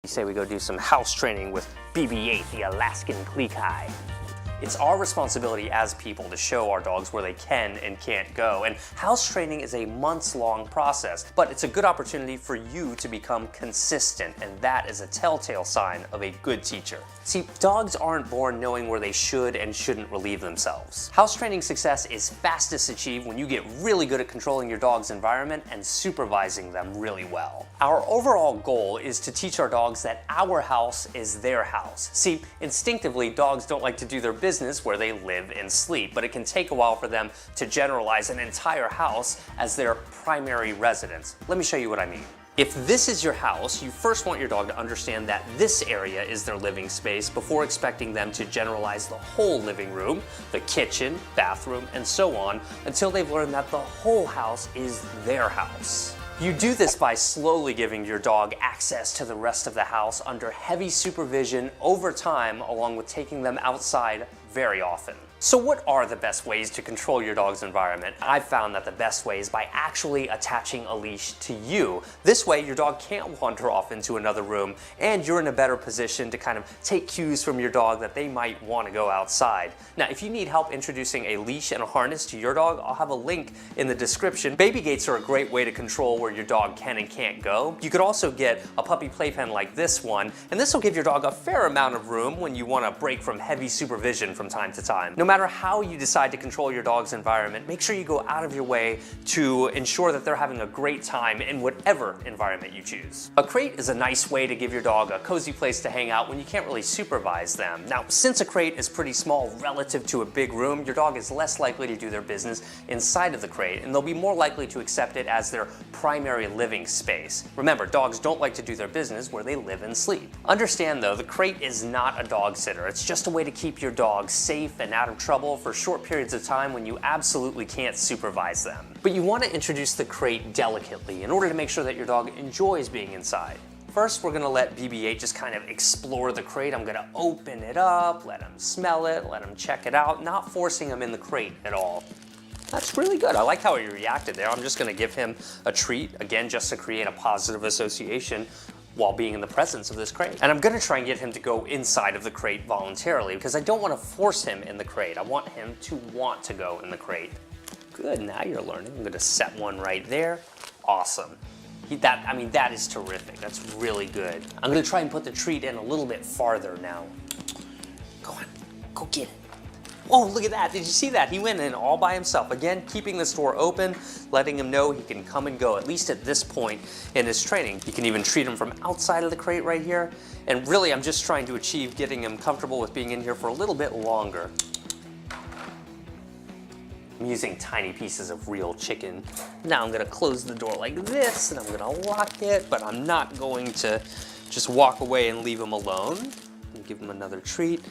You say we go do some house training with BB-8, the Alaskan Klekai. It's our responsibility as people to show our dogs where they can and can't go, and house training is a months-long process, but it's a good opportunity for you to become consistent, and that is a telltale sign of a good teacher. See, dogs aren't born knowing where they should and shouldn't relieve themselves. House training success is fastest achieved when you get really good at controlling your dog's environment and supervising them really well. Our overall goal is to teach our dogs that our house is their house. See, instinctively, dogs don't like to do their business where they live and sleep, but it can take a while for them to generalize an entire house as their primary residence. Let me show you what I mean. If this is your house, you first want your dog to understand that this area is their living space before expecting them to generalize the whole living room, the kitchen, bathroom, and so on until they've learned that the whole house is their house. You do this by slowly giving your dog access to the rest of the house under heavy supervision over time, along with taking them outside very often. So what are the best ways to control your dog's environment? I've found that the best way is by actually attaching a leash to you. This way your dog can't wander off into another room and you're in a better position to kind of take cues from your dog that they might want to go outside. Now, if you need help introducing a leash and a harness to your dog, I'll have a link in the description. Baby gates are a great way to control where your dog can and can't go. You could also get a puppy playpen like this one, and this will give your dog a fair amount of room when you want to break from heavy supervision from time to time. No matter how you decide to control your dog's environment, make sure you go out of your way to ensure that they're having a great time in whatever environment you choose. A crate is a nice way to give your dog a cozy place to hang out when you can't really supervise them. Now, since a crate is pretty small relative to a big room, your dog is less likely to do their business inside of the crate, and they'll be more likely to accept it as their primary living space. Remember, dogs don't like to do their business where they live and sleep. Understand though, the crate is not a dog sitter. It's just a way to keep your dog safe and out of trouble for short periods of time when you absolutely can't supervise them. But you want to introduce the crate delicately in order to make sure that your dog enjoys being inside. First, we're gonna let BB-8 just kind of explore the crate. I'm gonna open it up, let him smell it, let him check it out, not forcing him in the crate at all. That's really good. I like how he reacted there. I'm just gonna give him a treat, again, just to create a positive association while being in the presence of this crate. And I'm gonna try and get him to go inside of the crate voluntarily because I don't wanna force him in the crate. I want him to want to go in the crate. Good, now you're learning. I'm gonna set one right there. Awesome. That is terrific. That's really good. I'm gonna try and put the treat in a little bit farther now. Go on, go get it. Oh, look at that. Did you see that? He went in all by himself. Again, keeping this door open, letting him know he can come and go, at least at this point in his training. You can even treat him from outside of the crate right here. And really, I'm just trying to achieve getting him comfortable with being in here for a little bit longer. I'm using tiny pieces of real chicken. Now I'm gonna close the door like this, and I'm gonna lock it, but I'm not going to just walk away and leave him alone. Give him another treat.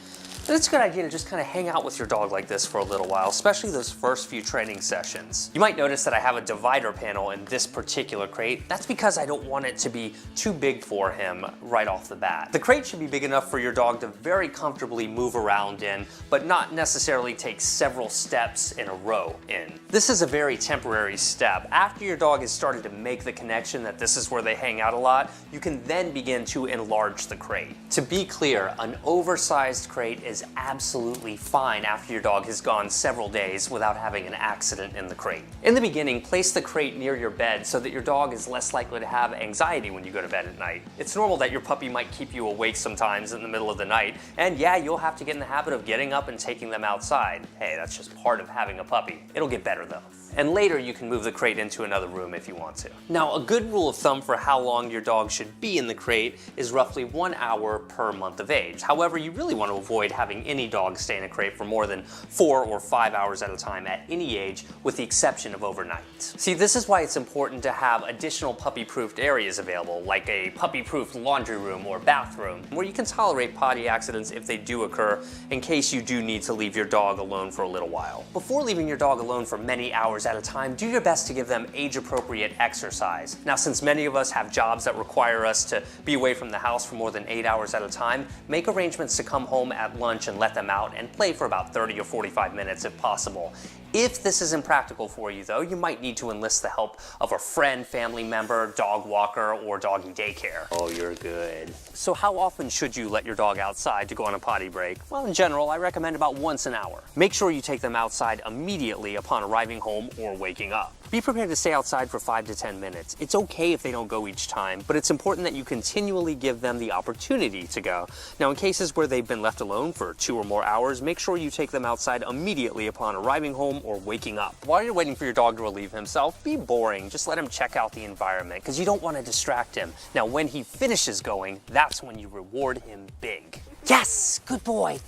And it's a good idea to just kind of hang out with your dog like this for a little while, especially those first few training sessions. You might notice that I have a divider panel in this particular crate. That's because I don't want it to be too big for him right off the bat. The crate should be big enough for your dog to very comfortably move around in, but not necessarily take several steps in a row in. This is a very temporary step. After your dog has started to make the connection that this is where they hang out a lot, you can then begin to enlarge the crate. To be clear, an oversized crate is absolutely fine after your dog has gone several days without having an accident in the crate. In the beginning, place the crate near your bed so that your dog is less likely to have anxiety when you go to bed at night. It's normal that your puppy might keep you awake sometimes in the middle of the night, and yeah, you'll have to get in the habit of getting up and taking them outside. Hey, that's just part of having a puppy. It'll get better though. And later you can move the crate into another room if you want to. Now, a good rule of thumb for how long your dog should be in the crate is roughly 1 hour per month of age. However, you really want to avoid having any dog stay in a crate for more than 4 or 5 hours at a time at any age, with the exception of overnight. See, this is why it's important to have additional puppy-proofed areas available, like a puppy-proof laundry room or bathroom, where you can tolerate potty accidents if they do occur, in case you do need to leave your dog alone for a little while. Before leaving your dog alone for many hours at a time, do your best to give them age-appropriate exercise. Now, since many of us have jobs that require us to be away from the house for more than 8 hours at a time, make arrangements to come home at lunch and let them out and play for about 30 or 45 minutes if possible. If this isn't practical for you though, you might need to enlist the help of a friend, family member, dog walker, or doggy daycare. Oh, you're good. So how often should you let your dog outside to go on a potty break? Well, in general, I recommend about once an hour. Make sure you take them outside immediately upon arriving home or waking up. Be prepared to stay outside for 5 to 10 minutes. It's okay if they don't go each time, but it's important that you continually give them the opportunity to go. Now, in cases where they've been left alone for 2 or more hours, make sure you take them outside immediately upon arriving home or waking up. While you're waiting for your dog to relieve himself, be boring. Just let him check out the environment because you don't want to distract him. Now, when he finishes going, that's when you reward him big. Yes, good boy,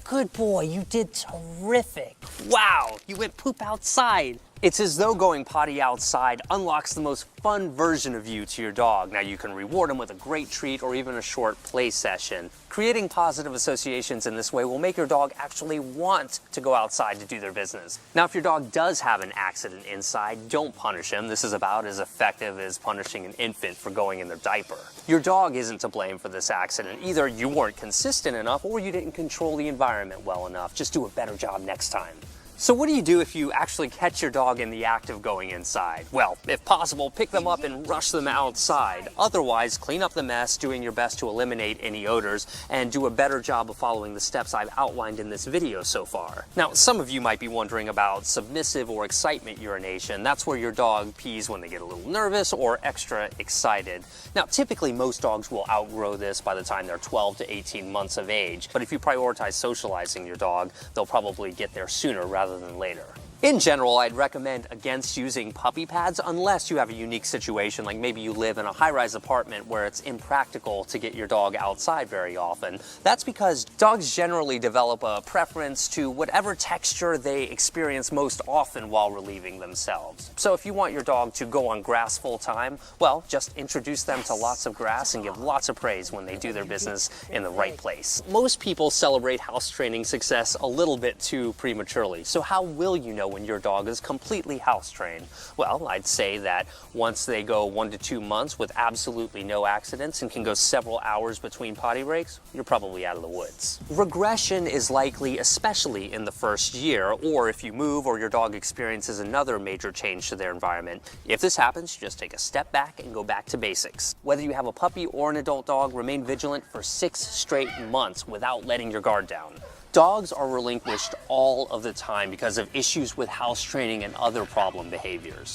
you did terrific. Wow, you went poop outside. It's as though going potty outside unlocks the most fun version of you to your dog. Now you can reward him with a great treat or even a short play session. Creating positive associations in this way will make your dog actually want to go outside to do their business. Now if your dog does have an accident inside, don't punish him. This is about as effective as punishing an infant for going in their diaper. Your dog isn't to blame for this accident. Either you weren't consistent enough or you didn't control the environment well enough. Just do a better job next time. So what do you do if you actually catch your dog in the act of going inside? Well, if possible, pick them up and rush them outside. Otherwise, clean up the mess, doing your best to eliminate any odors, and do a better job of following the steps I've outlined in this video so far. Now, some of you might be wondering about submissive or excitement urination. That's where your dog pees when they get a little nervous or extra excited. Now, typically most dogs will outgrow this by the time they're 12 to 18 months of age, but if you prioritize socializing your dog, they'll probably get there sooner rather than later. In general, I'd recommend against using puppy pads unless you have a unique situation, like maybe you live in a high-rise apartment where it's impractical to get your dog outside very often. That's because dogs generally develop a preference to whatever texture they experience most often while relieving themselves. So if you want your dog to go on grass full time, well, just introduce them to lots of grass and give lots of praise when they do their business in the right place. Most people celebrate house training success a little bit too prematurely. So how will you know when your dog is completely house trained? Well, I'd say that once they go 1 to 2 months with absolutely no accidents and can go several hours between potty breaks, you're probably out of the woods. Regression is likely especially in the first year, or if you move or your dog experiences another major change to their environment. If this happens, just take a step back and go back to basics. Whether you have a puppy or an adult dog, remain vigilant for 6 straight months without letting your guard down. Dogs are relinquished all of the time because of issues with house training and other problem behaviors.